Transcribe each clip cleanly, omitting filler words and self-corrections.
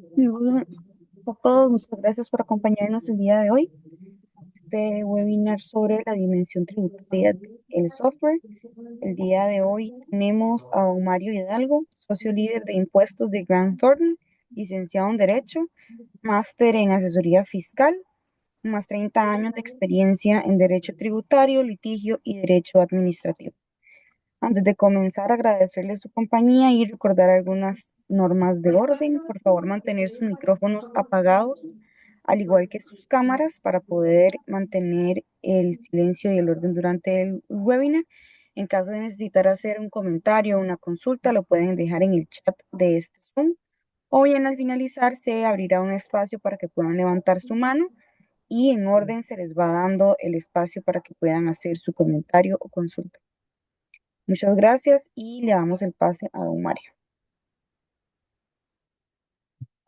Hola a todos, muchas gracias por acompañarnos el día de hoy. Este webinar sobre la dimensión tributaria del software. El día de hoy tenemos a don Mario Hidalgo, socio líder de impuestos de Grant Thornton, licenciado en Derecho, máster en asesoría fiscal, más 30 años de experiencia en Derecho Tributario, Litigio y Derecho Administrativo. Antes de comenzar, agradecerle su compañía y recordar algunas normas de orden. Por favor, mantener sus micrófonos apagados, al igual que sus cámaras, para poder mantener el silencio y el orden durante el webinar. En caso de necesitar hacer un comentario o una consulta, lo pueden dejar en el chat de este Zoom. O bien al finalizar se abrirá un espacio para que puedan levantar su mano y en orden se les va dando el espacio para que puedan hacer su comentario o consulta. Muchas gracias y le damos el pase a don Mario.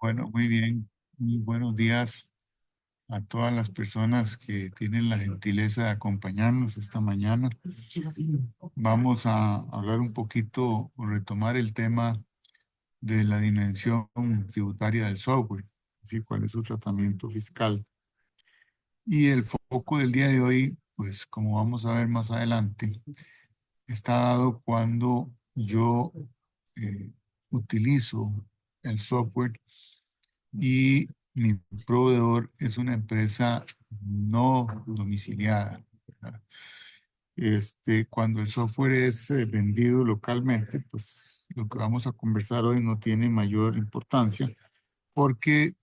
Bueno, muy bien. Muy buenos días a todas las personas que tienen la gentileza de acompañarnos esta mañana. Vamos a hablar un poquito o retomar el tema de la dimensión tributaria del software, así cuál es su tratamiento fiscal. Y el foco del día de hoy, pues como vamos a ver más adelante, está dado cuando yo eh, utilizo el software y mi proveedor es una empresa no domiciliada, ¿verdad? Cuando el software es vendido localmente, pues lo que vamos a conversar hoy no tiene mayor importancia porque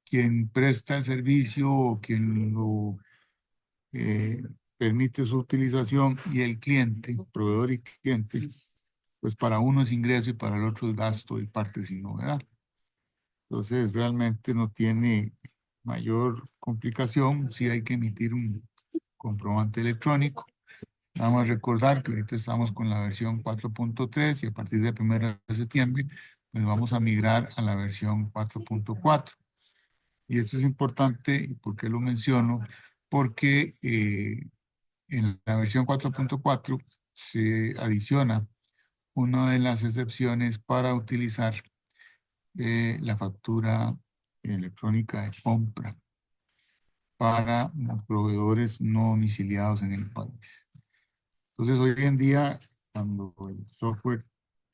quien presta el servicio o quien lo eh, permite su utilización y el cliente, proveedor y cliente, pues para uno es ingreso y para el otro es gasto y parte sin novedad. Entonces, realmente no tiene mayor complicación si hay que emitir un comprobante electrónico. Vamos a recordar que ahorita estamos con la versión 4.3 y a partir del 1 de septiembre pues vamos a migrar a la versión 4.4. Y esto es importante, ¿y por qué lo menciono? Porque en la versión 4.4 se adiciona una de las excepciones para utilizar la factura electrónica de compra para proveedores no domiciliados en el país. Entonces, hoy en día, cuando el software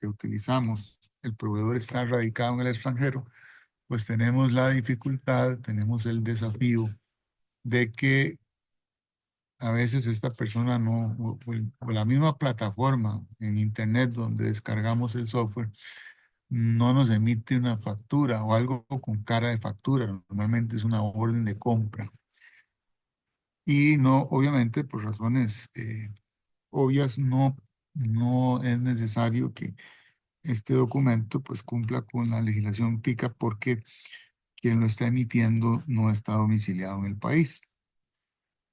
que utilizamos, el proveedor está radicado en el extranjero, pues tenemos la dificultad, tenemos el desafío de que a veces esta persona no, o la misma plataforma en Internet donde descargamos el software, no nos emite una factura o algo con cara de factura. Normalmente es una orden de compra. Y no, obviamente, por razones obvias, no es necesario que este documento pues cumpla con la legislación TICA porque quien lo está emitiendo no está domiciliado en el país.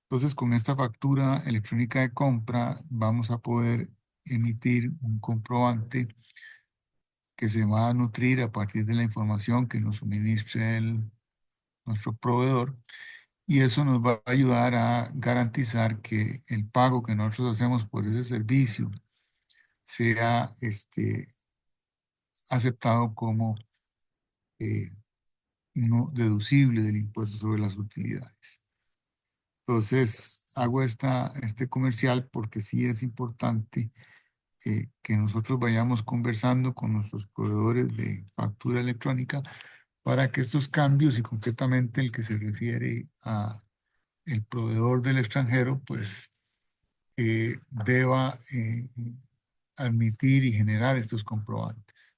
Entonces, con esta factura electrónica de compra vamos a poder emitir un comprobante que se va a nutrir a partir de la información que nos suministre nuestro proveedor, y eso nos va a ayudar a garantizar que el pago que nosotros hacemos por ese servicio sea aceptado como eh, no deducible del impuesto sobre las utilidades. Entonces, hago este comercial porque sí es importante que nosotros vayamos conversando con nuestros proveedores de factura electrónica para que estos cambios, y concretamente el que se refiere a el proveedor del extranjero, pues deba admitir y generar estos comprobantes.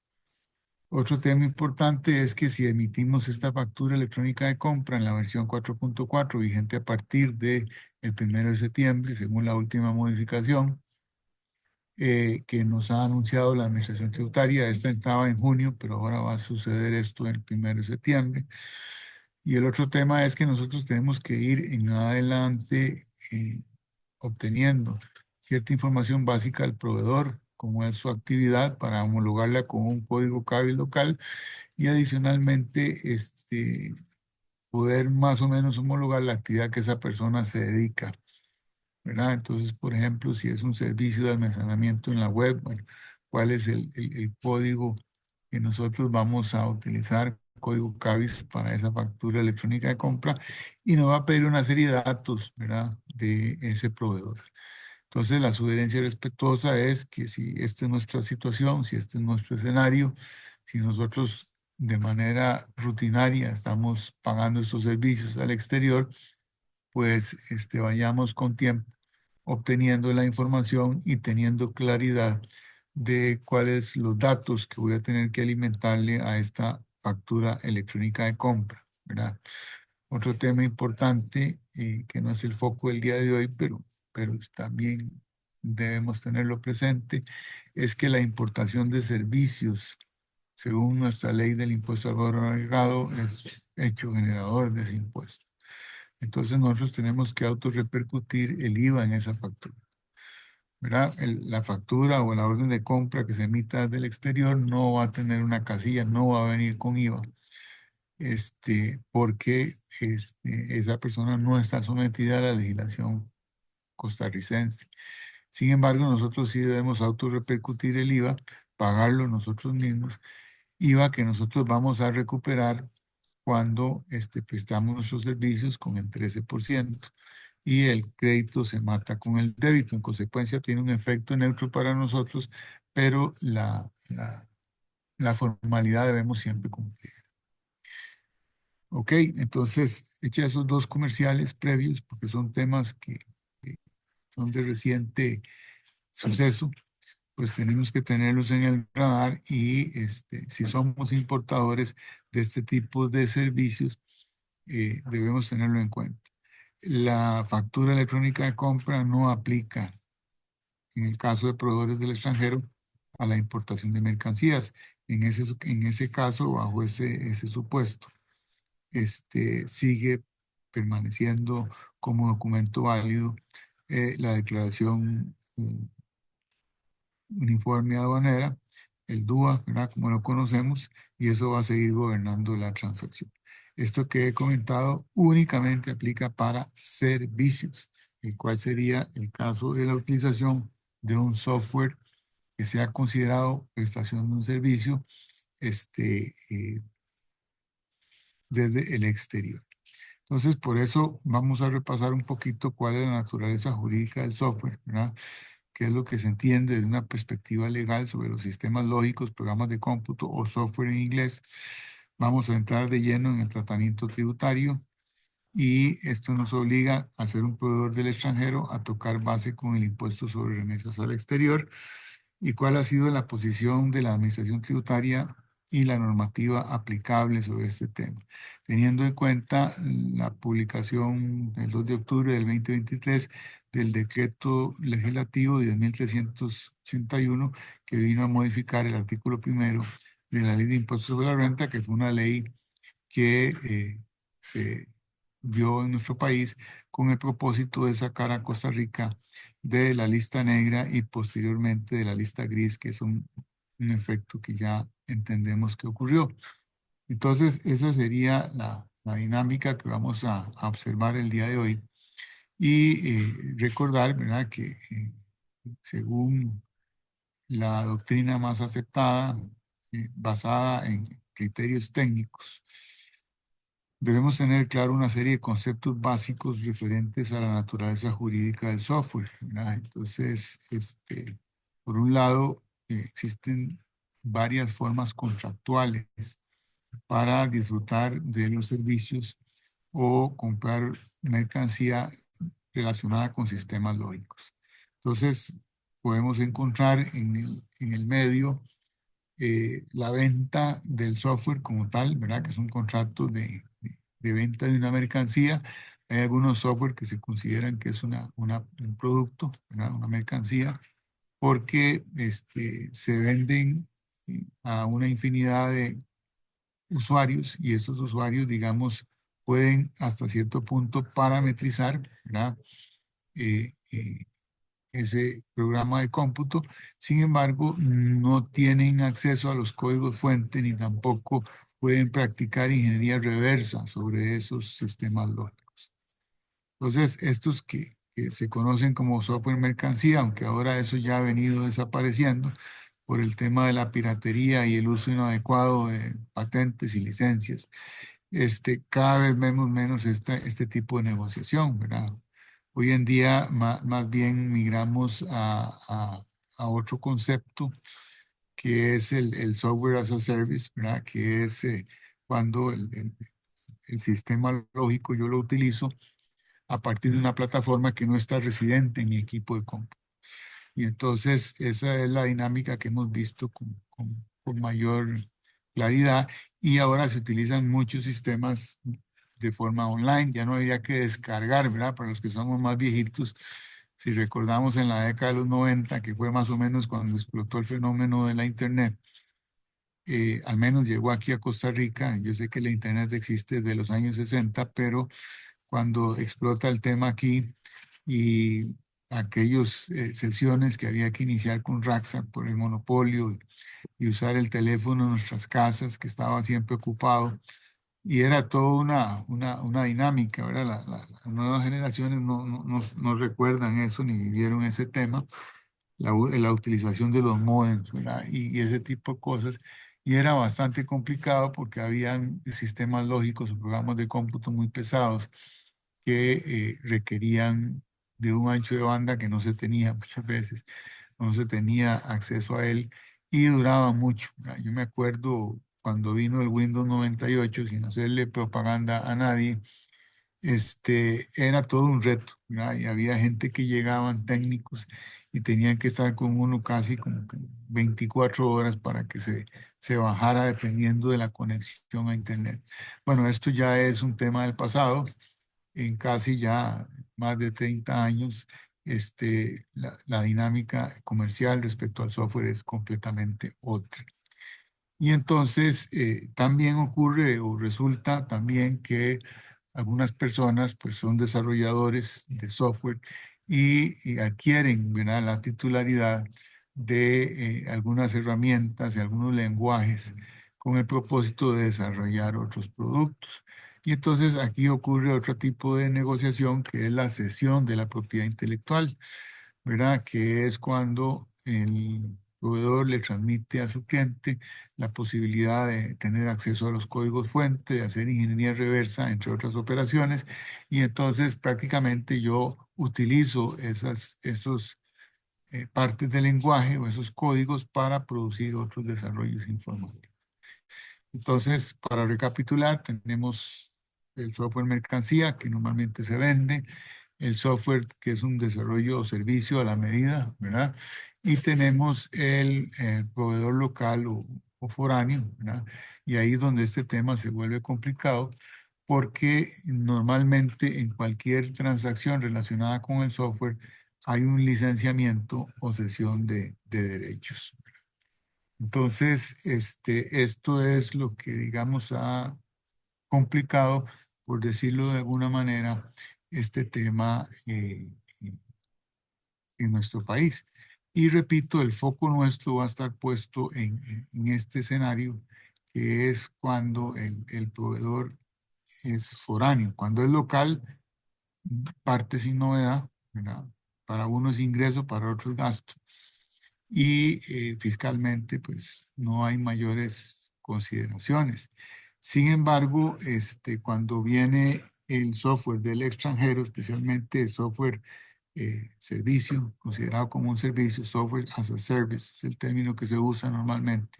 Otro tema importante es que si emitimos esta factura electrónica de compra en la versión 4.4 vigente a partir del 1 de septiembre, según la última modificación que nos ha anunciado la Administración Tributaria, esta estaba en junio, pero ahora va a suceder esto el 1 de septiembre. Y el otro tema es que nosotros tenemos que ir en adelante obteniendo cierta información básica del proveedor, como es su actividad, para homologarla con un código CABIL local y adicionalmente poder más o menos homologar la actividad que esa persona se dedica, ¿verdad? Entonces, por ejemplo, si es un servicio de almacenamiento en la web, bueno, ¿cuál es el código que nosotros vamos a utilizar código CABIS para esa factura electrónica de compra y nos va a pedir una serie de datos, ¿verdad?, de ese proveedor. Entonces, la sugerencia respetuosa es que si esta es nuestra situación, si este es nuestro escenario, si nosotros de manera rutinaria estamos pagando estos servicios al exterior, pues vayamos con tiempo obteniendo la información y teniendo claridad de cuáles los datos que voy a tener que alimentarle a esta factura electrónica de compra, ¿verdad? Otro tema importante, que no es el foco del día de hoy, pero también debemos tenerlo presente, es que la importación de servicios, según nuestra ley del impuesto al valor agregado, es hecho generador de ese impuesto. Entonces nosotros tenemos que autorrepercutir el IVA en esa factura, ¿verdad? La factura o la orden de compra que se emita del exterior no va a tener una casilla, no va a venir con IVA, porque esa persona no está sometida a la legislación costarricense. Sin embargo, nosotros sí debemos autorrepercutir el IVA, pagarlo nosotros mismos, IVA que nosotros vamos a recuperar cuando prestamos nuestros servicios con el 13% y el crédito se mata con el débito. En consecuencia, tiene un efecto neutro para nosotros, pero la formalidad debemos siempre cumplir. Ok, entonces eché esos dos comerciales previos porque son temas que son de reciente suceso, pues tenemos que tenerlos en el radar y si somos importadores de este tipo de servicios, debemos tenerlo en cuenta. La factura electrónica de compra no aplica en el caso de proveedores del extranjero a la importación de mercancías. En ese caso, bajo ese supuesto, sigue permaneciendo como documento válido la declaración uniforme aduanera, el DUA, ¿verdad? Como lo conocemos, y eso va a seguir gobernando la transacción. Esto que he comentado únicamente aplica para servicios, el cual sería el caso de la utilización de un software que sea considerado prestación de un servicio desde el exterior. Entonces, por eso vamos a repasar un poquito cuál es la naturaleza jurídica del software, ¿verdad? Qué es lo que se entiende desde una perspectiva legal sobre los sistemas lógicos, programas de cómputo o software en inglés. Vamos a entrar de lleno en el tratamiento tributario y esto nos obliga a ser un proveedor del extranjero a tocar base con el impuesto sobre remesas al exterior y cuál ha sido la posición de la administración tributaria y la normativa aplicable sobre este tema, teniendo en cuenta la publicación el 2 de octubre del 2023 del decreto legislativo 10.381 que vino a modificar el artículo primero de la ley de impuestos sobre la renta, que fue una ley que se dio en nuestro país con el propósito de sacar a Costa Rica de la lista negra y posteriormente de la lista gris, que es un efecto que ya entendemos que ocurrió. Entonces, esa sería la dinámica que vamos a observar el día de hoy y recordar, ¿verdad?, que según la doctrina más aceptada, basada en criterios técnicos, debemos tener claro una serie de conceptos básicos referentes a la naturaleza jurídica del software, ¿verdad? Entonces, por un lado, existen varias formas contractuales para disfrutar de los servicios o comprar mercancía relacionada con sistemas lógicos. Entonces, podemos encontrar en el medio la venta del software como tal, ¿verdad? Que es un contrato de venta de una mercancía. Hay algunos software que se consideran que es un producto, ¿verdad? Una mercancía, porque se venden a una infinidad de usuarios y esos usuarios, digamos, pueden hasta cierto punto parametrizar, ¿verdad? Eh, eh, ese programa de cómputo. Sin embargo, no tienen acceso a los códigos fuente ni tampoco pueden practicar ingeniería reversa sobre esos sistemas lógicos. Entonces, estos que se conocen como software mercancía, aunque ahora eso ya ha venido desapareciendo, por el tema de la piratería y el uso inadecuado de patentes y licencias, cada vez vemos menos este tipo de negociación, ¿verdad? Hoy en día más bien migramos a otro concepto que es el software as a service, ¿verdad? Que es cuando el sistema lógico yo lo utilizo a partir de una plataforma que no está residente en mi equipo de cómputo. Y entonces esa es la dinámica que hemos visto con mayor claridad y ahora se utilizan muchos sistemas de forma online, ya no habría que descargar, ¿verdad? Para los que somos más viejitos, si recordamos en la década de los 90, que fue más o menos cuando explotó el fenómeno de la Internet, al menos llegó aquí a Costa Rica. Yo sé que la Internet existe desde los años 60, pero cuando explota el tema aquí y aquellas sesiones que había que iniciar con Raxa por el monopolio y usar el teléfono en nuestras casas, que estaba siempre ocupado, y era toda una dinámica, ¿verdad? Las nuevas generaciones no recuerdan eso ni vivieron ese tema, la utilización de los modems, ¿verdad? Y ese tipo de cosas. Y era bastante complicado porque habían sistemas lógicos o programas de cómputo muy pesados que requerían de un ancho de banda que no se tenía muchas veces, no se tenía acceso a él y duraba mucho, ¿verdad? Yo me acuerdo cuando vino el Windows 98, sin hacerle propaganda a nadie, era todo un reto, ¿verdad? Y había gente que llegaban técnicos y tenían que estar con uno casi como que 24 horas para que se bajara dependiendo de la conexión a Internet. Bueno, esto ya es un tema del pasado. En casi ya más de 30 años, la dinámica comercial respecto al software es completamente otra. Y entonces también ocurre o resulta también que algunas personas pues son desarrolladores de software y adquieren, ¿verdad?, la titularidad de algunas herramientas y algunos lenguajes con el propósito de desarrollar otros productos. Y entonces aquí ocurre otro tipo de negociación que es la cesión de la propiedad intelectual, ¿verdad? Que es cuando el proveedor le transmite a su cliente la posibilidad de tener acceso a los códigos fuente, de hacer ingeniería reversa, entre otras operaciones, y entonces prácticamente yo utilizo esos partes del lenguaje o esos códigos para producir otros desarrollos informáticos. Entonces, para recapitular, tenemos el software mercancía que normalmente se vende, el software que es un desarrollo o servicio a la medida, ¿verdad? Y tenemos el proveedor local o foráneo, ¿verdad? Y ahí es donde este tema se vuelve complicado porque normalmente en cualquier transacción relacionada con el software hay un licenciamiento o cesión de derechos. Entonces, esto es lo que, digamos, ha complicado, por decirlo de alguna manera, este tema en nuestro país. Y repito, el foco nuestro va a estar puesto en este escenario, que es cuando el proveedor es foráneo. Cuando es local, parte sin novedad, ¿verdad? Para unos ingresos, para otros gastos. Y fiscalmente, pues no hay mayores consideraciones. Sin embargo, cuando viene el software del extranjero, especialmente el software servicio, considerado como un servicio, software as a service, es el término que se usa normalmente.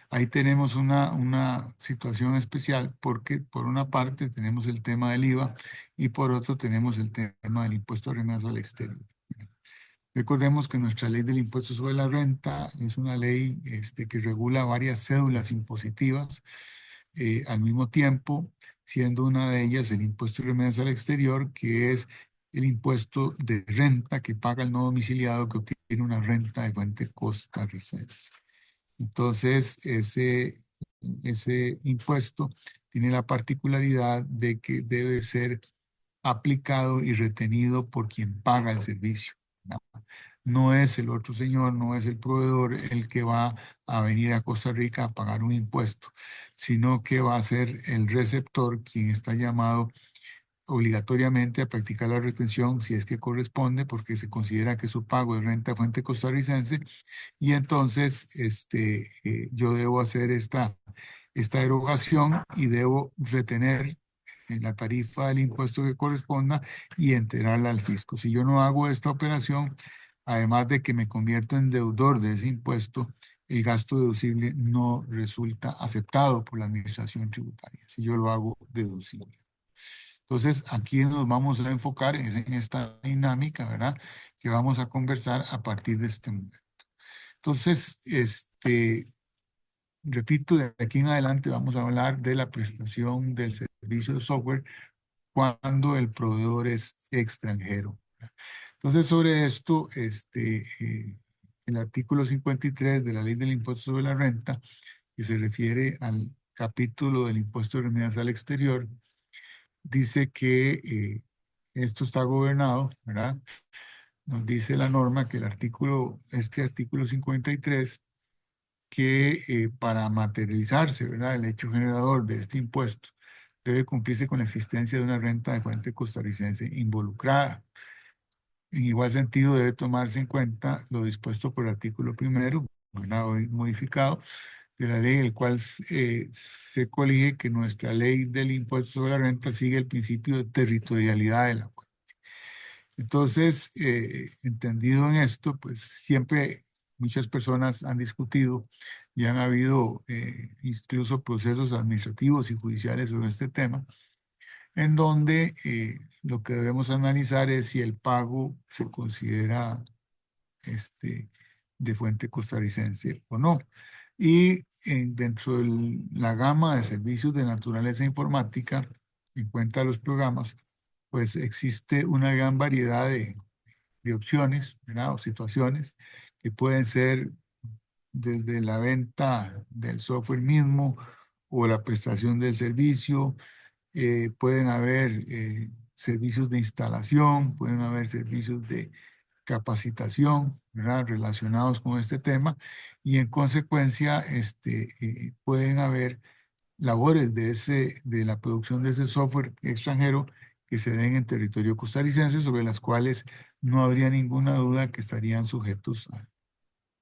Ahí tenemos una situación especial porque por una parte tenemos el tema del IVA y por otro tenemos el tema del impuesto de remesas al exterior. Recordemos que nuestra ley del impuesto sobre la renta es una ley que regula varias cédulas impositivas al mismo tiempo, siendo una de ellas el impuesto de remesas al exterior, que es el impuesto de renta que paga el no domiciliado que obtiene una renta de fuente costarricense. Entonces, ese impuesto tiene la particularidad de que debe ser aplicado y retenido por quien paga el servicio, ¿no? No es el otro señor, no es el proveedor el que va a venir a Costa Rica a pagar un impuesto, sino que va a ser el receptor quien está llamado obligatoriamente a practicar la retención si es que corresponde, porque se considera que su pago de renta fuente costarricense, y entonces yo debo hacer esta erogación y debo retener en la tarifa del impuesto que corresponda y enterarla al fisco. Si yo no hago esta operación, además de que me convierto en deudor de ese impuesto, el gasto deducible no resulta aceptado por la administración tributaria, si yo lo hago deducible. Entonces, aquí nos vamos a enfocar en esta dinámica, ¿verdad? Que vamos a conversar a partir de este momento. Entonces, repito, de aquí en adelante vamos a hablar de la prestación del servicio de software cuando el proveedor es extranjero. Entonces, sobre esto, el artículo 53 de la Ley del Impuesto sobre la Renta, que se refiere al capítulo del impuesto de remedios al exterior, dice que esto está gobernado, ¿verdad? Nos dice la norma que este artículo 53, que para materializarse, ¿verdad? El hecho generador de este impuesto debe cumplirse con la existencia de una renta de fuente costarricense involucrada. En igual sentido, debe tomarse en cuenta lo dispuesto por el artículo primero, ¿verdad? Hoy modificado, de la ley, el cual se colige que nuestra ley del impuesto sobre la renta sigue el principio de territorialidad de la fuente. Entonces, entendido en esto, pues siempre muchas personas han discutido y han habido incluso procesos administrativos y judiciales sobre este tema, en donde lo que debemos analizar es si el pago se considera este, de fuente costarricense o no. Y dentro de la gama de servicios de naturaleza informática, en cuenta de los programas, pues existe una gran variedad de opciones, ¿verdad? O situaciones que pueden ser desde la venta del software mismo o la prestación del servicio. Pueden haber servicios de instalación, pueden haber servicios de capacitación, ¿verdad? Relacionados con este tema, y en consecuencia pueden haber labores de la producción de ese software extranjero que se den en territorio costarricense, sobre las cuales no habría ninguna duda que estarían sujetos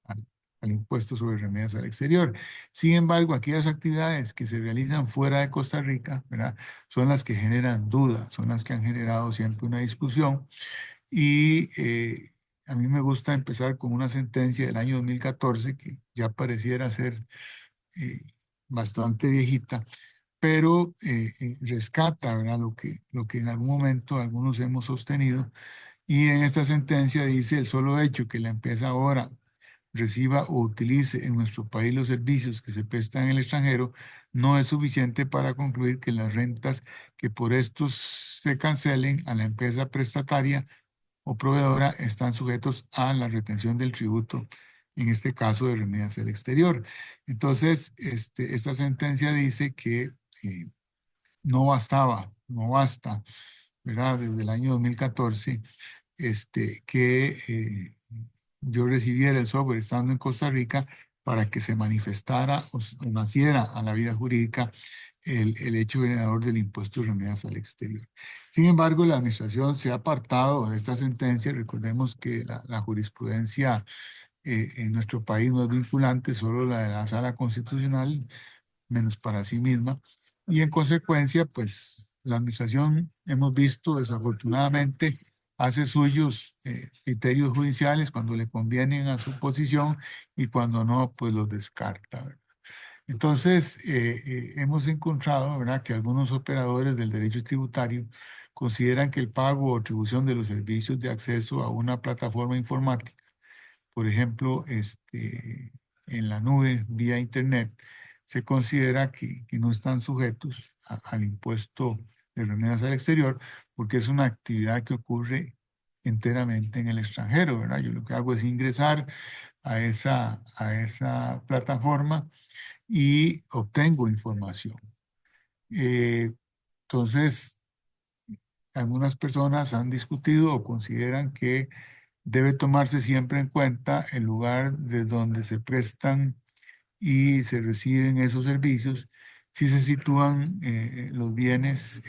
al, al impuesto sobre remedios al exterior. Sin embargo, aquellas actividades que se realizan fuera de Costa Rica, ¿verdad? Son las que generan dudas, son las que han generado siempre una discusión, y a mí me gusta empezar con una sentencia del año 2014 que ya pareciera ser eh, bastante viejita, pero rescata, ¿verdad? Lo que en algún momento algunos hemos sostenido. Y en esta sentencia dice: el solo hecho que la empresa ahora reciba o utilice en nuestro país los servicios que se prestan en el extranjero no es suficiente para concluir que las rentas que por estos se cancelen a la empresa prestataria o proveedora están sujetos a la retención del tributo, en este caso de remedios al exterior. Entonces, esta sentencia dice que no bastaba, no basta, ¿verdad? Desde el año 2014, que yo recibiera el software estando en Costa Rica para que se manifestara o naciera a la vida jurídica el hecho generador del impuesto de remedios al exterior. Sin embargo, la administración se ha apartado de esta sentencia. Recordemos que la jurisprudencia en nuestro país no es vinculante, solo la de la Sala Constitucional, menos para sí misma. Y en consecuencia, pues la administración, hemos visto desafortunadamente, hace suyos criterios judiciales cuando le convienen a su posición, y cuando no, pues los descarta, ¿verdad? Entonces, hemos encontrado, ¿verdad?, que algunos operadores del derecho tributario consideran que el pago o atribución de los servicios de acceso a una plataforma informática, por ejemplo, en la nube vía Internet, se considera que no están sujetos al impuesto de remedios al exterior, porque es una actividad que ocurre enteramente en el extranjero, ¿verdad? Yo lo que hago es ingresar a esa plataforma y obtengo información. Eh, entonces, algunas personas han discutido o consideran que debe tomarse siempre en cuenta el lugar de donde se prestan y se reciben esos servicios, si se sitúan los bienes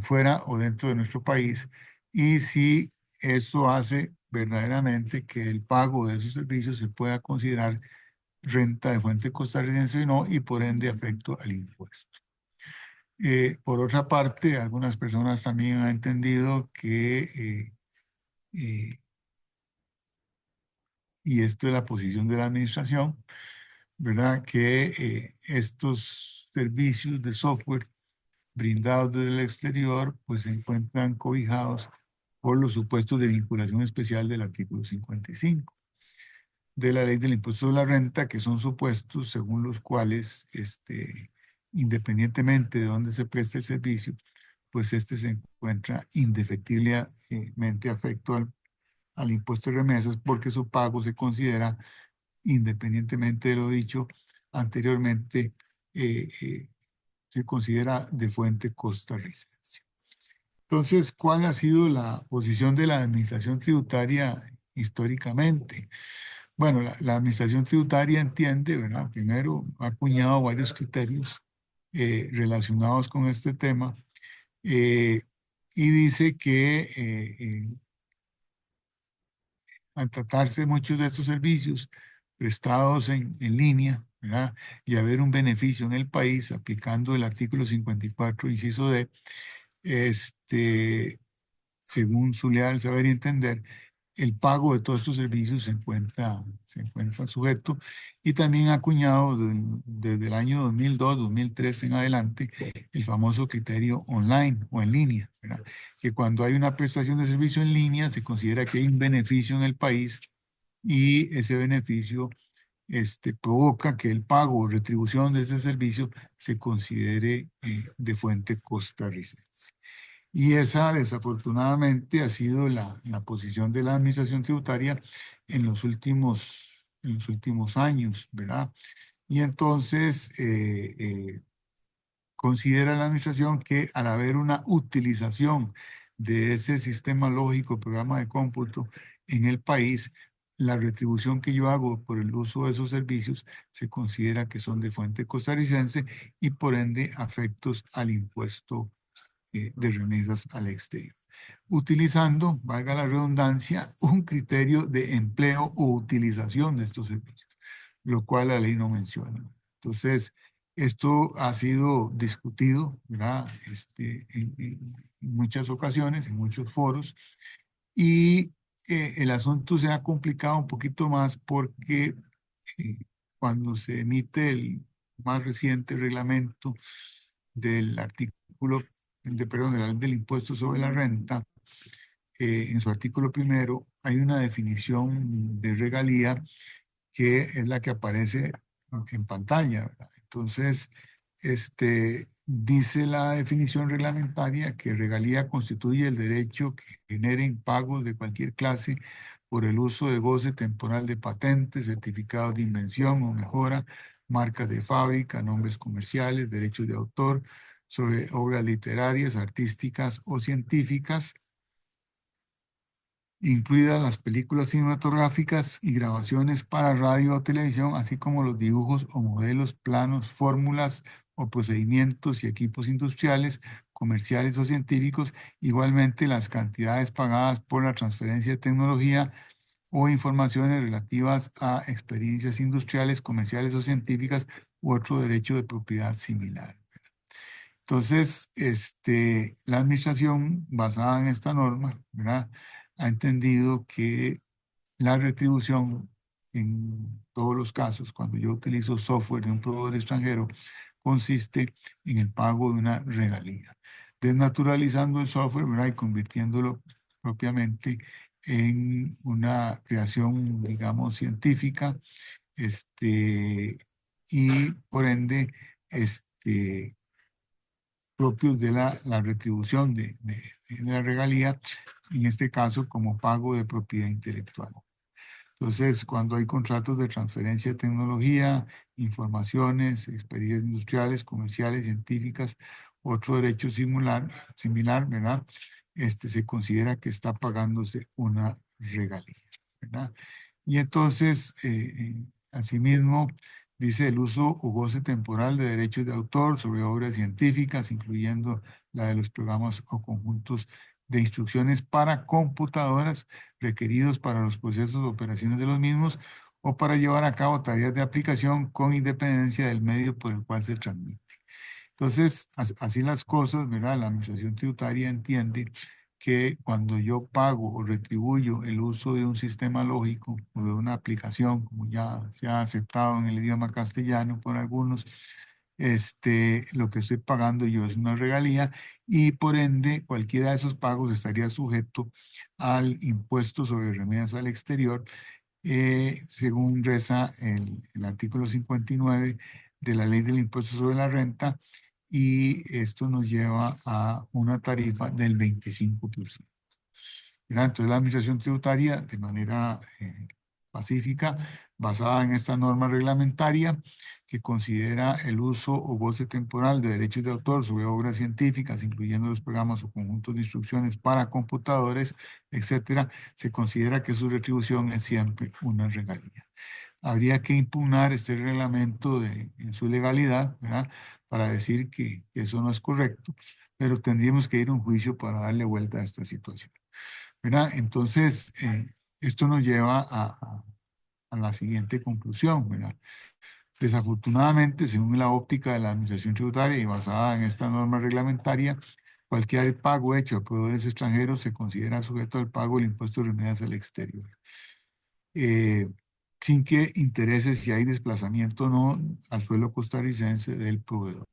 fuera o dentro de nuestro país, y si eso hace verdaderamente que el pago de esos servicios se pueda considerar renta de fuente costarricense o no, y por ende afecto al impuesto. Por otra parte, algunas personas también han entendido que, eh, y esto es la posición de la administración, ¿verdad? Que estos servicios de software brindados desde el exterior, pues se encuentran cobijados por los supuestos de vinculación especial del artículo 55 de la ley del impuesto de la renta, que son supuestos según los cuales, independientemente de dónde se preste el servicio, pues este se encuentra indefectiblemente afecto al impuesto de remesas, porque su pago se considera, independientemente de lo dicho anteriormente, eh, eh, se considera de fuente costarricense. Entonces, ¿cuál ha sido la posición de la administración tributaria históricamente? Bueno, la administración tributaria entiende, ¿verdad? Primero, ha acuñado varios criterios relacionados con este tema, eh, y dice que al tratarse muchos de estos servicios prestados en línea, ¿verdad? Y haber un beneficio en el país aplicando el artículo 54, inciso D, este, según su leal saber y entender, el pago de todos estos servicios se encuentra sujeto, y también ha acuñado desde el año 2002, 2003 en adelante el famoso criterio online o en línea, ¿verdad? Que cuando hay una prestación de servicio en línea se considera que hay un beneficio en el país, y ese beneficio provoca que el pago o retribución de ese servicio se considere de fuente costarricense. Y esa, desafortunadamente, ha sido la posición de la administración tributaria en los últimos años, ¿verdad? Y entonces considera la administración que al haber una utilización de ese sistema lógico, programa de cómputo en el país, la retribución que yo hago por el uso de esos servicios se considera que son de fuente costarricense, y por ende afectos al impuesto de remesas al exterior, utilizando, valga la redundancia, un criterio de empleo o utilización de estos servicios, lo cual la ley no menciona. Entonces, esto ha sido discutido, ¿verdad? En muchas ocasiones, en muchos foros, y el asunto se ha complicado un poquito más porque eh, cuando se emite el más reciente reglamento del artículo, perdón, del impuesto sobre la renta, en su artículo primero hay una definición de regalía que es la que aparece en pantalla, ¿verdad? Entonces, dice la definición reglamentaria que regalía constituye el derecho que generen pagos de cualquier clase por el uso de goce temporal de patentes, certificados de invención o mejora, marcas de fábrica, nombres comerciales, derechos de autor sobre obras literarias, artísticas o científicas, incluidas las películas cinematográficas y grabaciones para radio o televisión, así como los dibujos o modelos, planos, fórmulas o procedimientos y equipos industriales, comerciales o científicos, igualmente las cantidades pagadas por la transferencia de tecnología o informaciones relativas a experiencias industriales, comerciales o científicas u otro derecho de propiedad similar. Entonces, la administración, basada en esta norma, ¿verdad?, ha entendido que la retribución, en todos los casos, cuando yo utilizo software de un proveedor extranjero, consiste en el pago de una regalía, desnaturalizando el software, ¿verdad?, y convirtiéndolo propiamente en una creación, digamos, científica, y por ende, propios de la retribución de la regalía, en este caso como pago de propiedad intelectual. Entonces, cuando hay contratos de transferencia de tecnología, informaciones, experiencias industriales, comerciales, científicas, otro derecho similar, ¿verdad? Se considera que está pagándose una regalía, ¿verdad? Y entonces, asimismo, Dice el uso o goce temporal de derechos de autor sobre obras científicas, incluyendo la de los programas o conjuntos de instrucciones para computadoras requeridos para los procesos o operaciones de los mismos o para llevar a cabo tareas de aplicación con independencia del medio por el cual se transmite. Entonces, así las cosas, ¿verdad? La administración tributaria entiende que cuando yo pago o retribuyo el uso de un sistema lógico o de una aplicación, como ya se ha aceptado en el idioma castellano por algunos, lo que estoy pagando yo es una regalía y por ende cualquiera de esos pagos estaría sujeto al impuesto sobre remesas al exterior, según reza el artículo 59 de la Ley del Impuesto sobre la Renta, y esto nos lleva a una tarifa del 25%. ¿Verdad? Entonces, la administración tributaria, de manera pacífica, basada en esta norma reglamentaria, que considera el uso o goce temporal de derechos de autor sobre obras científicas, incluyendo los programas o conjuntos de instrucciones para computadores, etcétera, se considera que su retribución es siempre una regalía. Habría que impugnar este reglamento en su legalidad, ¿verdad? Para decir que eso no es correcto, pero tendríamos que ir a un juicio para darle vuelta a esta situación, ¿verdad? Entonces, esto nos lleva a la siguiente conclusión, ¿verdad? Desafortunadamente, según la óptica de la Administración Tributaria y basada en esta norma reglamentaria, cualquier pago hecho a proveedores extranjeros se considera sujeto al pago del impuesto de remedios al exterior, eh, sin que interese si hay desplazamiento o no al suelo costarricense del proveedor.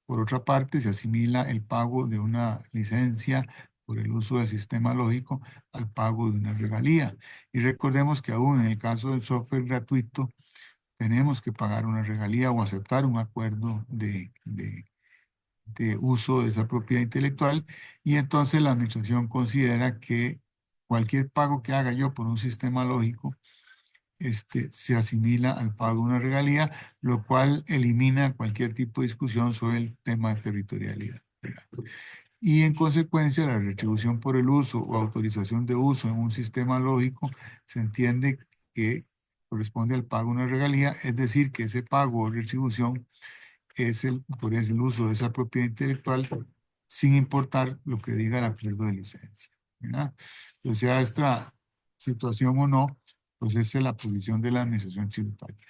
Por otra parte, se asimila el pago de una licencia por el uso del sistema lógico al pago de una regalía. Y recordemos que aún en el caso del software gratuito, tenemos que pagar una regalía o aceptar un acuerdo de uso de esa propiedad intelectual. Y entonces la administración considera que cualquier pago que haga yo por un sistema lógico, se asimila al pago de una regalía, lo cual elimina cualquier tipo de discusión sobre el tema de territorialidad, ¿verdad? Y en consecuencia, la retribución por el uso o autorización de uso en un sistema lógico se entiende que corresponde al pago de una regalía, es decir, que ese pago o retribución es por el uso de esa propiedad intelectual sin importar lo que diga el acuerdo de licencia, ¿verdad? O sea, esta situación o no, pues esa es la posición de la administración tributaria.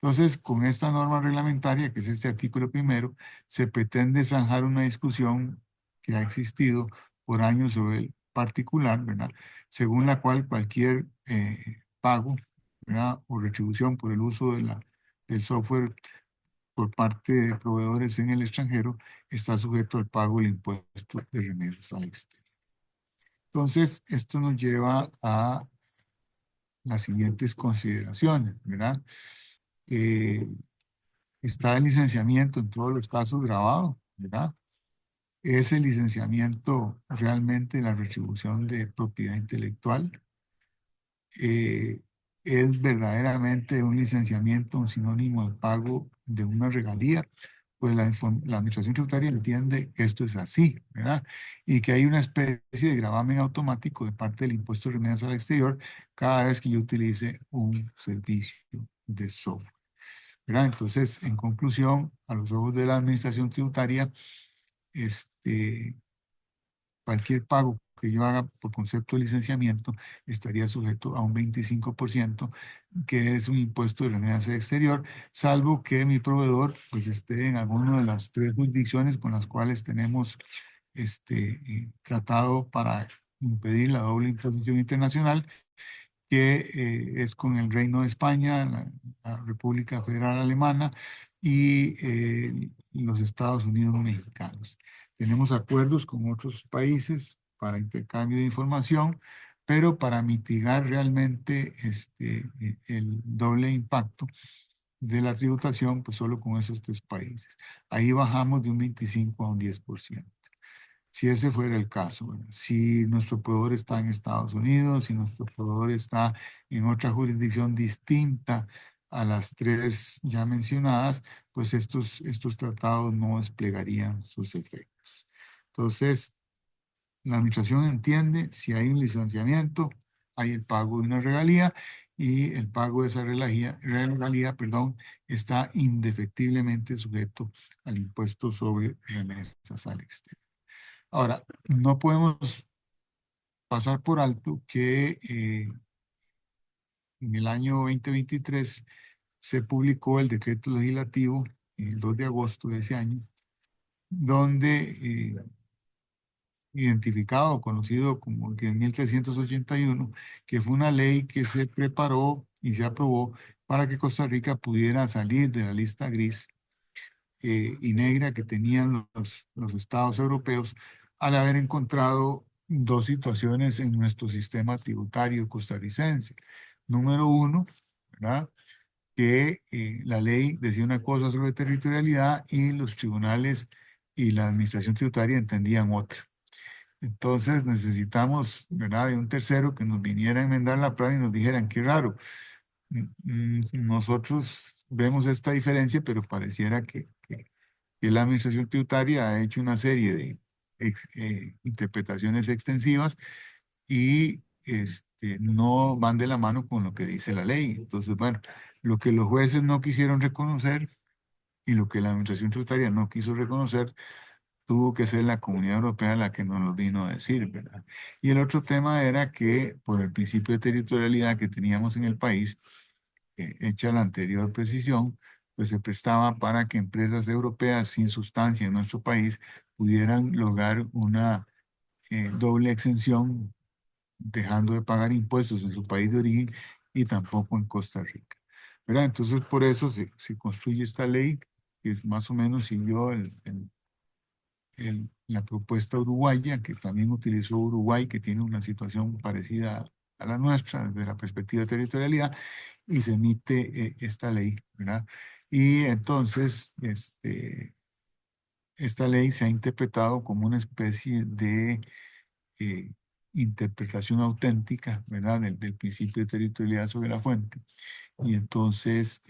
Entonces, con esta norma reglamentaria, que es este artículo primero, se pretende zanjar una discusión que ha existido por años sobre el particular, ¿verdad? Según la cual cualquier pago, ¿verdad? O retribución por el uso del software por parte de proveedores en el extranjero está sujeto al pago del impuesto de remedios al exterior. Entonces, esto nos lleva a las siguientes consideraciones, ¿verdad? Eh, Está el licenciamiento en todos los casos grabado, ¿verdad? ¿Es el licenciamiento realmente la retribución de propiedad intelectual? Eh, ¿Es verdaderamente un licenciamiento un sinónimo de pago de una regalía? Pues la administración tributaria entiende que esto es así, ¿verdad? Y que hay una especie de gravamen automático de parte del impuesto de remedios al exterior cada vez que yo utilice un servicio de software, ¿verdad? Entonces, en conclusión, a los ojos de la administración tributaria, este, cualquier pago que yo haga por concepto de licenciamiento estaría sujeto a un 25%, que es un impuesto de remedios al exterior, salvo que mi proveedor pues esté en alguna de las tres jurisdicciones con las cuales tenemos tratado para impedir la doble imposición internacional, que es con el Reino de España, la República Federal Alemana y los Estados Unidos mexicanos. Tenemos acuerdos con otros países para intercambio de información, pero para mitigar realmente el doble impacto de la tributación, pues solo con esos tres países. Ahí bajamos de un 25 a un 10%. Si ese fuera el caso, ¿verdad? Si nuestro proveedor está en Estados Unidos, si nuestro proveedor está en otra jurisdicción distinta a las tres ya mencionadas, pues estos tratados no desplegarían sus efectos. Entonces, la administración entiende si hay un licenciamiento, hay el pago de una regalía y el pago de esa regalía, perdón, está indefectiblemente sujeto al impuesto sobre remesas al exterior. Ahora, no podemos pasar por alto que en el año 2023 se publicó el decreto legislativo, el 2 de agosto de ese año, donde identificado, conocido como 10.381, que fue una ley que se preparó y se aprobó para que Costa Rica pudiera salir de la lista gris y negra que tenían los estados europeos al haber encontrado dos situaciones en nuestro sistema tributario costarricense. Número uno, ¿verdad? Que la ley decía una cosa sobre territorialidad y los tribunales y la administración tributaria entendían otra. Entonces necesitamos, ¿verdad?, de un tercero que nos viniera a enmendar la plana y nos dijeran, qué raro, nosotros vemos esta diferencia, pero pareciera que la administración tributaria ha hecho una serie de interpretaciones extensivas y no van de la mano con lo que dice la ley. Entonces, bueno, lo que los jueces no quisieron reconocer y lo que la administración tributaria no quiso reconocer, tuvo que ser la Comunidad Europea la que nos lo vino a decir, ¿verdad? Y el otro tema era que por el principio de territorialidad que teníamos en el país, hecha la anterior precisión, pues se prestaba para que empresas europeas sin sustancia en nuestro país pudieran lograr una doble exención, dejando de pagar impuestos en su país de origen y tampoco en Costa Rica. ¿Verdad? Entonces, por eso se construye esta ley, que más o menos siguió la propuesta uruguaya, que también utilizó Uruguay, que tiene una situación parecida a la nuestra desde la perspectiva de territorialidad, y se emite esta ley, ¿verdad? Y entonces, esta ley se ha interpretado como una especie de eh, interpretación auténtica, ¿verdad?, del principio de territorialidad sobre la fuente. Y entonces,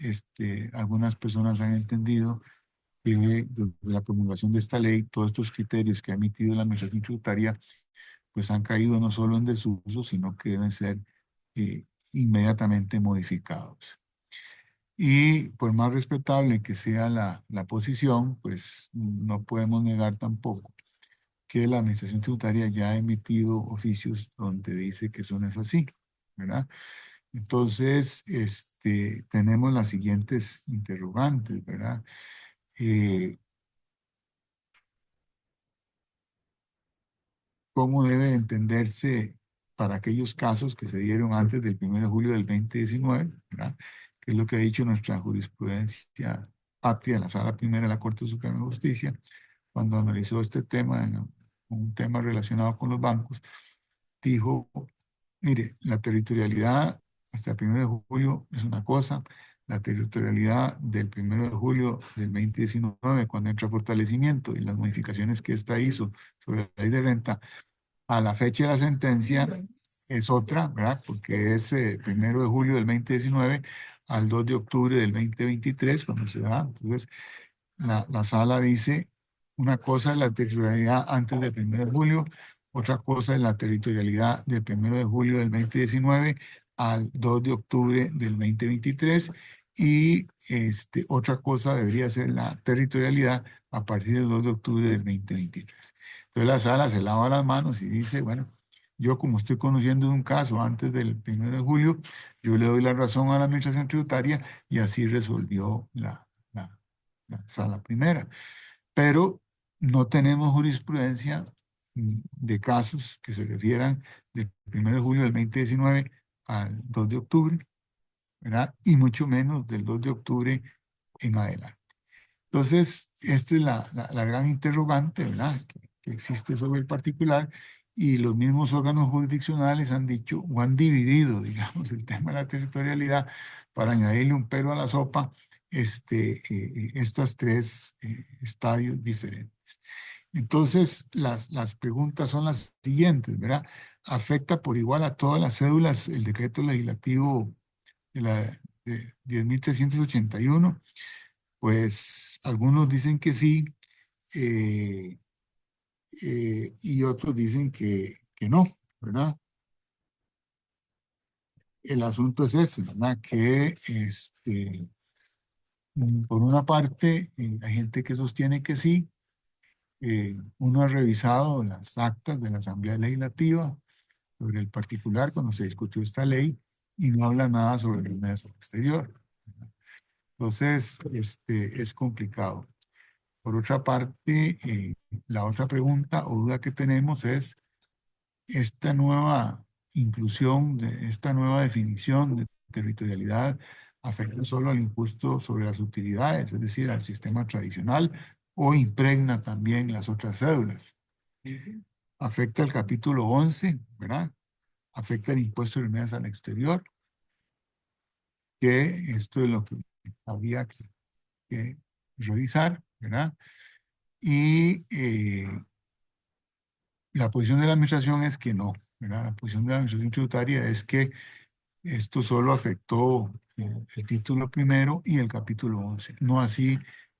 algunas personas han entendido que desde la promulgación de esta ley, todos estos criterios que ha emitido la Administración Tributaria, pues han caído no solo en desuso, sino que deben ser eh, inmediatamente modificados. Y por más respetable que sea la posición, pues no podemos negar tampoco que la Administración Tributaria ya ha emitido oficios donde dice que eso no es así, ¿verdad? Entonces, tenemos las siguientes interrogantes, ¿verdad? Eh, ¿Cómo debe entenderse para aquellos casos que se dieron antes del 1 de julio del 2019, ¿verdad? Que es lo que ha dicho nuestra jurisprudencia patria, la Sala Primera de la Corte Suprema de Justicia, cuando analizó este tema, un tema relacionado con los bancos, dijo, mire, la territorialidad hasta el 1 de julio es una cosa, la territorialidad del 1 de julio del 2019, cuando entra fortalecimiento y las modificaciones que ésta hizo sobre la ley de renta, a la fecha de la sentencia es otra, ¿verdad? Porque es 1 de julio del 2019 al 2 de octubre del 2023 cuando se da. Entonces, la sala dice, una cosa es la territorialidad antes del 1 de julio, otra cosa es la territorialidad del 1 de julio del 2019 al 2 de octubre del 2023 y otra cosa debería ser la territorialidad a partir del 2 de octubre del 2023. Entonces la sala se lava las manos y dice, bueno, yo como estoy conociendo de un caso antes del 1 de julio, yo le doy la razón a la administración tributaria y así resolvió la sala primera. Pero no tenemos jurisprudencia de casos que se refieran del 1 de julio del 2019 al 2 de octubre, ¿verdad? Y mucho menos del 2 de octubre en adelante. Entonces, esta es la gran interrogante, ¿verdad?, que existe sobre el particular y los mismos órganos jurisdiccionales han dicho o han dividido, digamos, el tema de la territorialidad para añadirle un pelo a la sopa, estas tres estadios diferentes. Entonces, las preguntas son las siguientes, ¿verdad? ¿Afecta por igual a todas las cédulas el decreto legislativo de 10.381? Pues algunos dicen que sí, eh, y otros dicen que no, ¿verdad? el asunto es ese, ¿verdad? Que por una parte, hay gente que sostiene que sí. Uno ha revisado las actas de la Asamblea Legislativa sobre el particular cuando se discutió esta ley y no habla nada sobre el ingreso al exterior. Entonces, es complicado. Por otra parte, la otra pregunta o duda que tenemos es esta nueva inclusión, de esta nueva definición de territorialidad afecta solo al impuesto sobre las utilidades, es decir, al sistema tradicional, o impregna también las otras cédulas. Afecta el capítulo 11, ¿verdad? Afecta el impuesto de remesas al exterior, que esto es lo que habría que revisar, ¿verdad? Y la posición de la administración es que no, ¿verdad? La posición de la administración tributaria es que esto solo afectó el título primero y el capítulo 11, no así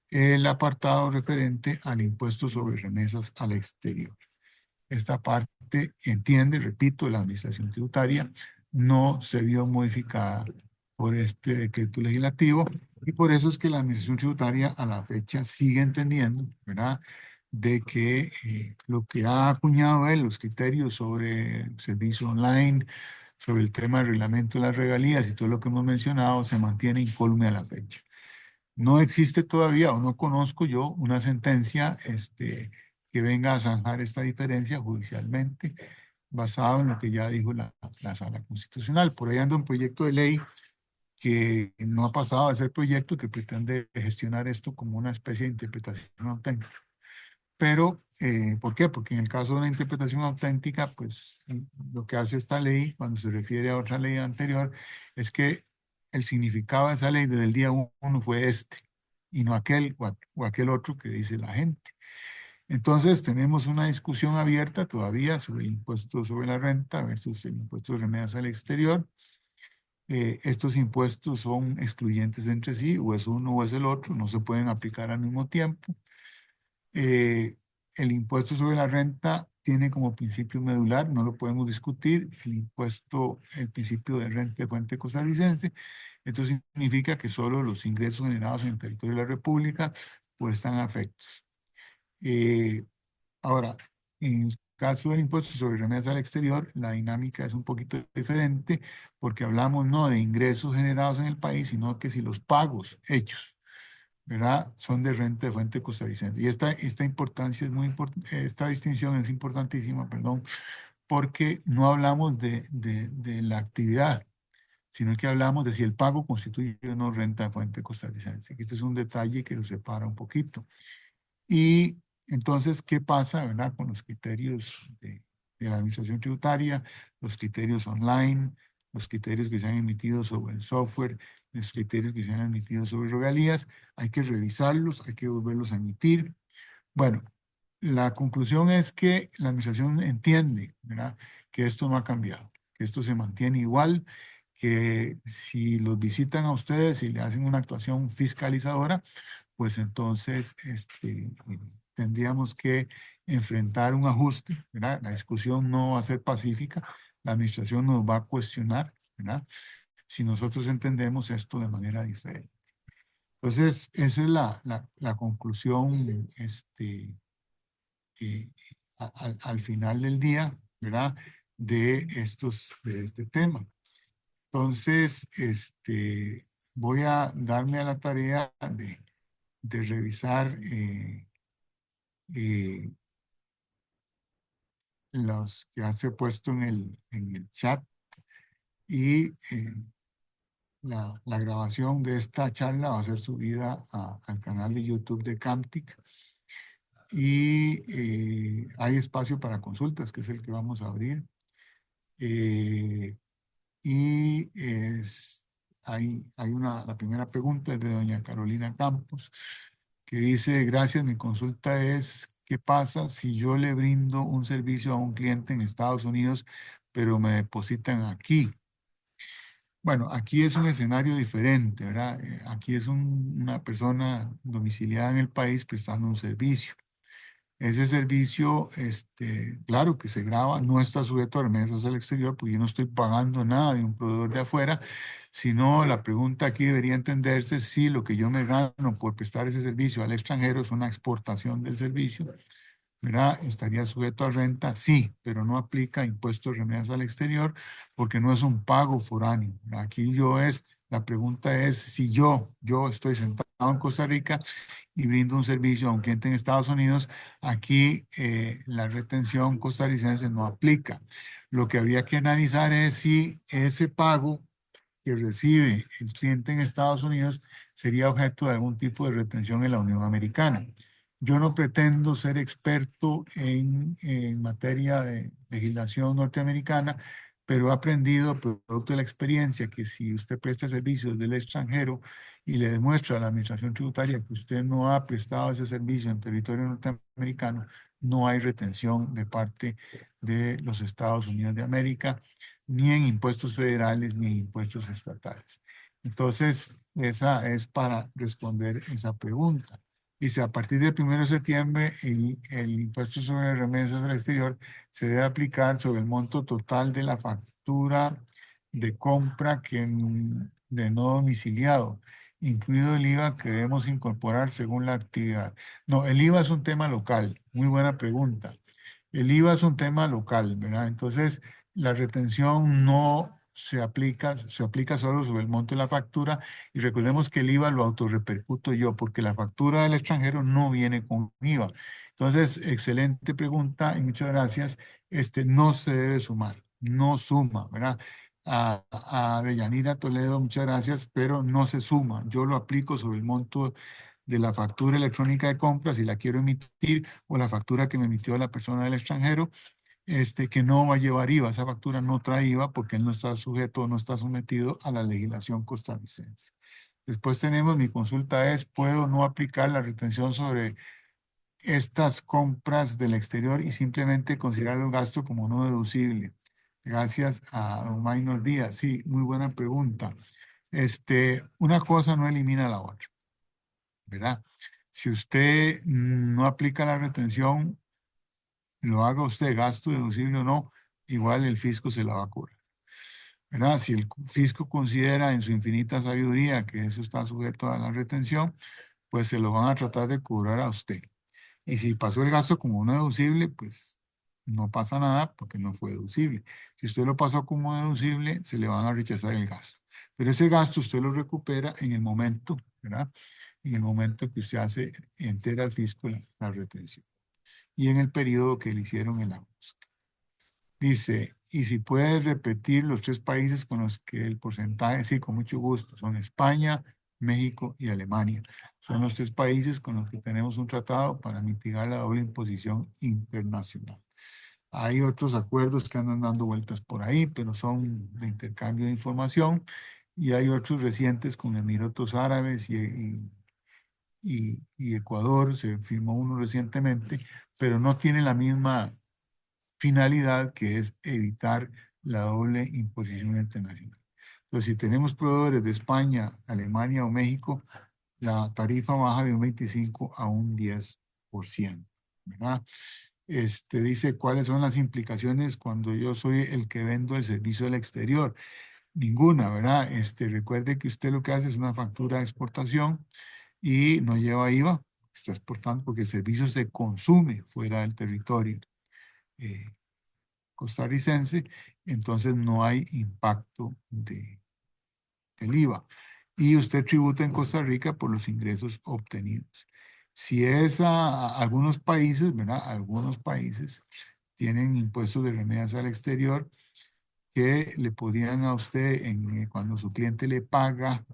el apartado referente al impuesto sobre remesas al exterior. Esta parte entiende, repito, la administración tributaria no se vio modificada por este decreto legislativo y por eso es que la administración tributaria a la fecha sigue entendiendo, ¿verdad? De que lo que ha acuñado él, los criterios sobre el servicio online, sobre el tema del reglamento de las regalías y todo lo que hemos mencionado, se mantiene incólume a la fecha. No existe todavía, o no conozco yo, una sentencia que venga a zanjar esta diferencia judicialmente, basado en lo que ya dijo la Sala Constitucional. Por ahí anda un proyecto de ley que no ha pasado a ser proyecto, que pretende gestionar esto como una especie de interpretación auténtica. Pero, ¿por qué? Porque en el caso de una interpretación auténtica, pues lo que hace esta ley, cuando se refiere a otra ley anterior, es que el significado de esa ley desde el día uno fue este, y no aquel o aquel otro que dice la gente. Entonces, tenemos una discusión abierta todavía sobre el impuesto sobre la renta versus el impuesto de remesas al exterior. Estos impuestos son excluyentes entre sí, o es uno o es el otro, no se pueden aplicar al mismo tiempo. Eh, el impuesto sobre la renta tiene como principio medular, no lo podemos discutir, el principio de renta de fuente costarricense. Esto significa que solo los ingresos generados en el territorio de la República pues están afectos. Eh, Ahora, en el caso del impuesto sobre remesas al exterior, la dinámica es un poquito diferente porque hablamos no de ingresos generados en el país, sino que si los pagos hechos, ¿verdad? Son de renta de fuente costarricense. Y esta importancia es muy importante, esta distinción es importantísima, perdón, porque no hablamos de la actividad, sino que hablamos de si el pago constituye o no renta de fuente costarricense. Este es un detalle que lo separa un poquito. Y entonces, ¿qué pasa, verdad, con los criterios de la administración tributaria, los criterios online, los criterios que se han emitido sobre el software, los criterios que se han emitido sobre regalías? Hay que revisarlos, hay que volverlos a emitir. Bueno, la conclusión es que la administración entiende, ¿verdad?, que esto no ha cambiado, que esto se mantiene igual, que si los visitan a ustedes y le hacen una actuación fiscalizadora, pues entonces tendríamos que enfrentar un ajuste, ¿verdad? La discusión no va a ser pacífica, la administración nos va a cuestionar, ¿verdad? Si nosotros entendemos esto de manera diferente. Entonces, esa es la conclusión eh, al final del día, ¿verdad? De este tema. Entonces, voy a darme a la tarea de revisar eh, los que hace puesto en el chat y la grabación de esta charla va a ser subida al canal de YouTube de Camtic y hay espacio para consultas, que es el que vamos a abrir. Eh, y la primera pregunta es de doña Carolina Campos, que dice, gracias, mi consulta es, ¿qué pasa si yo le brindo un servicio a un cliente en Estados Unidos, pero me depositan aquí? Bueno, aquí es un escenario diferente, ¿verdad? Aquí es una persona domiciliada en el país prestando un servicio. Ese servicio, claro que se graba, no está sujeto a remesas al exterior, porque yo no estoy pagando nada de un proveedor de afuera, sino la pregunta aquí debería entenderse si lo que yo me gano por prestar ese servicio al extranjero es una exportación del servicio, ¿verdad? ¿Estaría sujeto a renta? Sí, pero no aplica impuestos de remesas al exterior porque no es un pago foráneo. Aquí la pregunta es si yo estoy sentado en Costa Rica y brindo un servicio a un cliente en Estados Unidos, aquí la retención costarricense no aplica. Lo que habría que analizar es si ese pago que recibe el cliente en Estados Unidos sería objeto de algún tipo de retención en la Unión Americana. Yo no pretendo ser experto en materia de legislación norteamericana, pero he aprendido, producto de la experiencia, que si usted presta servicios del extranjero y le demuestra a la Administración Tributaria que usted no ha prestado ese servicio en territorio norteamericano, no hay retención de parte de los Estados Unidos de América, ni en impuestos federales ni en impuestos estatales. Entonces, esa es para responder esa pregunta. Dice, a partir del 1 de septiembre, el impuesto sobre remesas al exterior se debe aplicar sobre el monto total de la factura de compra de no domiciliado, incluido el IVA que debemos incorporar según la actividad. No, el IVA es un tema local. Muy buena pregunta. El IVA es un tema local, ¿verdad? Entonces, la retención no se aplica solo sobre el monto de la factura y recordemos que el IVA lo autorrepercuto yo porque la factura del extranjero no viene con IVA. Entonces, excelente pregunta y muchas gracias. No se debe sumar, no suma, ¿verdad? A Deyanira Toledo, muchas gracias, pero no se suma. Yo lo aplico sobre el monto de la factura electrónica de compra si la quiero emitir o la factura que me emitió la persona del extranjero, que no va a llevar IVA. Esa factura no trae IVA porque él no está sujeto, no está sometido a la legislación costarricense. Después tenemos, mi consulta es, ¿puedo no aplicar la retención sobre estas compras del exterior y simplemente considerar el gasto como no deducible? Gracias a don Maynor Díaz. Sí, muy buena pregunta. Una cosa no elimina la otra, ¿verdad? Si usted no aplica la retención, lo haga usted gasto deducible o no, igual el fisco se la va a cobrar, ¿verdad? Si el fisco considera en su infinita sabiduría que eso está sujeto a la retención, pues se lo van a tratar de cobrar a usted. Y si pasó el gasto como no deducible, pues no pasa nada porque no fue deducible. Si usted lo pasó como deducible, se le van a rechazar el gasto. Pero ese gasto usted lo recupera en el momento, ¿verdad? En el momento que usted entera al fisco la retención y en el periodo que le hicieron el ajuste. Dice, y si puedes repetir los tres países con los que el porcentaje, sí, con mucho gusto, son España, México y Alemania. Son los tres países con los que tenemos un tratado para mitigar la doble imposición internacional. Hay otros acuerdos que andan dando vueltas por ahí, pero son de intercambio de información, y hay otros recientes con Emiratos Árabes y Ecuador, se firmó uno recientemente, pero no tiene la misma finalidad que es evitar la doble imposición internacional. Entonces, si tenemos proveedores de España, Alemania o México, la tarifa baja de un 25 a un 10%, ¿verdad? Dice, ¿cuáles son las implicaciones cuando yo soy el que vendo el servicio del exterior? Ninguna, ¿verdad? Recuerde que usted lo que hace es una factura de exportación y no lleva IVA, está exportando porque el servicio se consume fuera del territorio eh, costarricense, entonces no hay impacto del IVA. Y usted tributa en Costa Rica por los ingresos obtenidos. Si es a algunos países, ¿verdad? Algunos países tienen impuestos de remesas al exterior que le podrían a usted, cuando su cliente le paga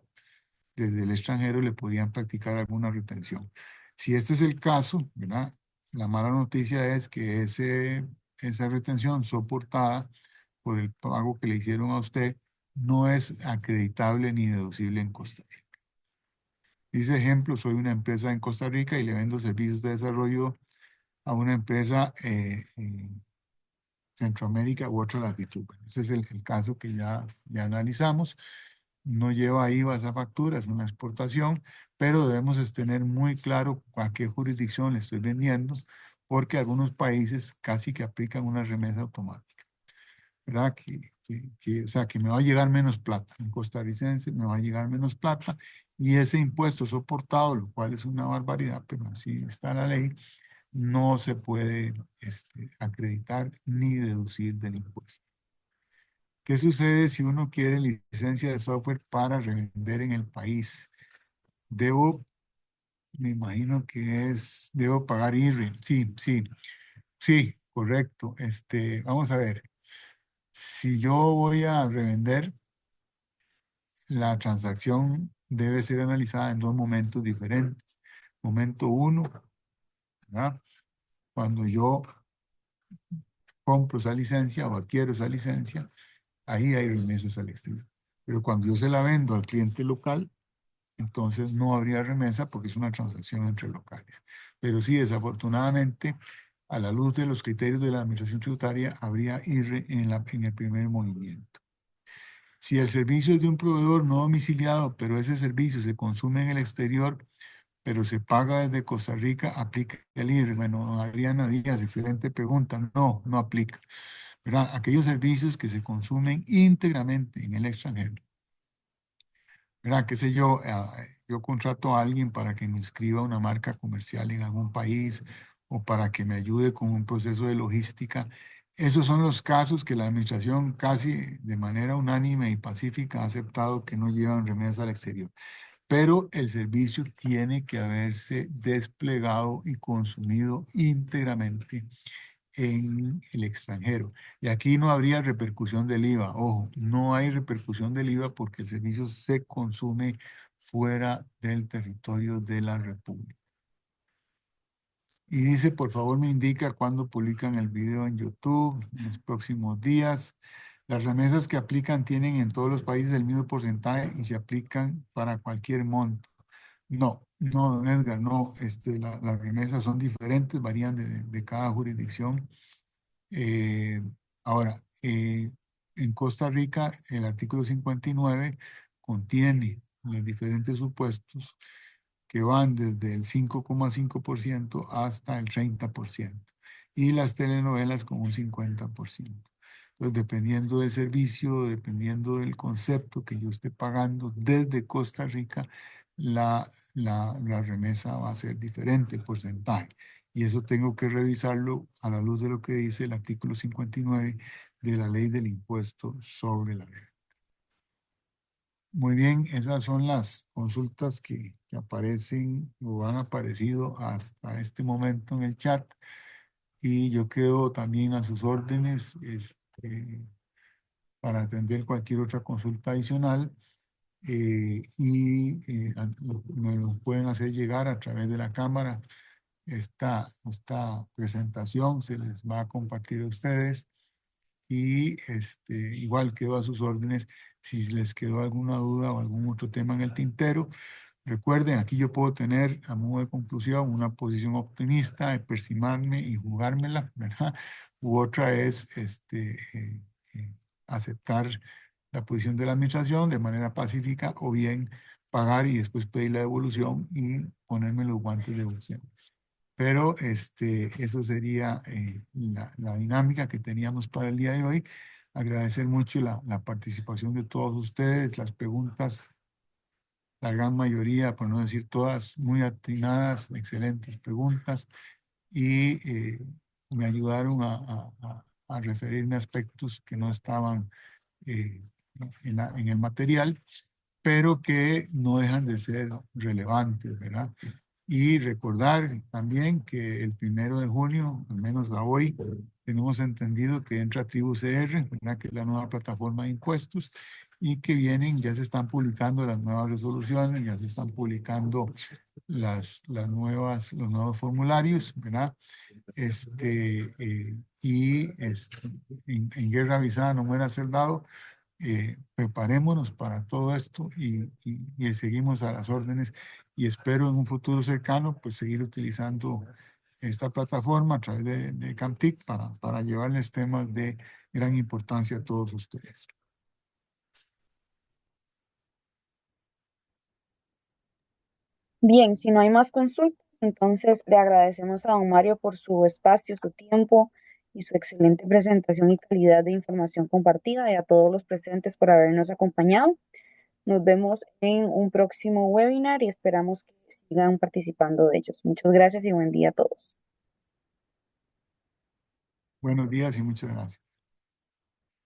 desde el extranjero, le podían practicar alguna retención. Si este es el caso, ¿verdad? La mala noticia es que esa retención soportada por el pago que le hicieron a usted no es acreditable ni deducible en Costa Rica. Dice ejemplo, soy una empresa en Costa Rica y le vendo servicios de desarrollo a una empresa en Centroamérica u otra latitud. Bueno, ese es el caso que ya analizamos. No lleva IVA esa factura, es una exportación, pero debemos tener muy claro a qué jurisdicción le estoy vendiendo, porque algunos países casi que aplican una remesa automática, ¿verdad? O sea, que me va a llegar menos plata. En costarricense me va a llegar menos plata y ese impuesto soportado, lo cual es una barbaridad, pero así está la ley, no se puede acreditar ni deducir del impuesto. ¿Qué sucede si uno quiere licencia de software para revender en el país? Debo, me imagino que debo pagar IRE. Sí, sí, sí, correcto. Vamos a ver. Si yo voy a revender, la transacción debe ser analizada en dos momentos diferentes. Momento uno, ¿verdad? Cuando yo compro esa licencia o adquiero esa licencia, ahí hay remesas al exterior. Pero cuando yo se la vendo al cliente local, entonces no habría remesa porque es una transacción entre locales. Pero sí, desafortunadamente, a la luz de los criterios de la administración tributaria, habría IRE en el primer movimiento. Si el servicio es de un proveedor no domiciliado, pero ese servicio se consume en el exterior, pero se paga desde Costa Rica, aplica el IRE. Bueno, Adriana Díaz, excelente pregunta. No, no aplica. ¿Verdad? Aquellos servicios que se consumen íntegramente en el extranjero. ¿Verdad? Qué sé yo, yo contrato a alguien para que me inscriba una marca comercial en algún país o para que me ayude con un proceso de logística. Esos son los casos que la administración casi de manera unánime y pacífica ha aceptado que no llevan remesas al exterior. Pero el servicio tiene que haberse desplegado y consumido íntegramente en el extranjero. Y aquí no habría repercusión del IVA. Ojo, no hay repercusión del IVA porque el servicio se consume fuera del territorio de la República. Y dice, por favor, me indica cuándo publican el video en YouTube en los próximos días. Las remesas que aplican tienen en todos los países el mismo porcentaje y se aplican para cualquier monto. No, no, don Edgar, no. Las remesas son diferentes, varían de cada jurisdicción. Eh, ahora, en Costa Rica, el artículo 59 contiene los diferentes supuestos que van desde el 5,5% hasta el 30% y las telenovelas con un 50%. Entonces, dependiendo del servicio, dependiendo del concepto que yo esté pagando desde Costa Rica, la remesa va a ser diferente, el porcentaje. Y eso tengo que revisarlo a la luz de lo que dice el artículo 59 de la ley del impuesto sobre la renta. Muy bien, esas son las consultas que aparecen o han aparecido hasta este momento en el chat. Y yo quedo también a sus órdenes para atender cualquier otra consulta adicional. Me lo pueden hacer llegar a través de la cámara. Esta presentación se les va a compartir a ustedes y igual quedo a sus órdenes si les quedó alguna duda o algún otro tema en el tintero. Recuerden, aquí yo puedo tener a modo de conclusión una posición optimista de persignarme y jugármela, ¿verdad? U otra es eh, aceptar la posición de la administración de manera pacífica o bien pagar y después pedir la devolución y ponerme los guantes de boxeo. Pero eso sería la dinámica que teníamos para el día de hoy. Agradecer mucho la participación de todos ustedes, las preguntas, la gran mayoría, por no decir todas, muy atinadas, excelentes preguntas y me ayudaron a referirme a aspectos que no estaban eh, en el material, pero que no dejan de ser relevantes, ¿verdad? Y recordar también que el 1 de junio, al menos a hoy, tenemos entendido que entra Tribu CR, ¿verdad? Que es la nueva plataforma de impuestos, y que ya se están publicando las nuevas resoluciones, ya se están publicando los nuevos formularios, ¿verdad? En guerra avisada no muera soldado. Preparémonos para todo esto y seguimos a las órdenes y espero en un futuro cercano pues seguir utilizando esta plataforma a través de Camtic para llevarles temas de gran importancia a todos ustedes. Bien, si no hay más consultas, Entonces, le agradecemos a don Mario por su espacio, su tiempo y su excelente presentación y calidad de información compartida y a todos los presentes por habernos acompañado. Nos vemos en un próximo webinar y esperamos que sigan participando de ellos. Muchas gracias y buen día a todos. Buenos días y muchas gracias.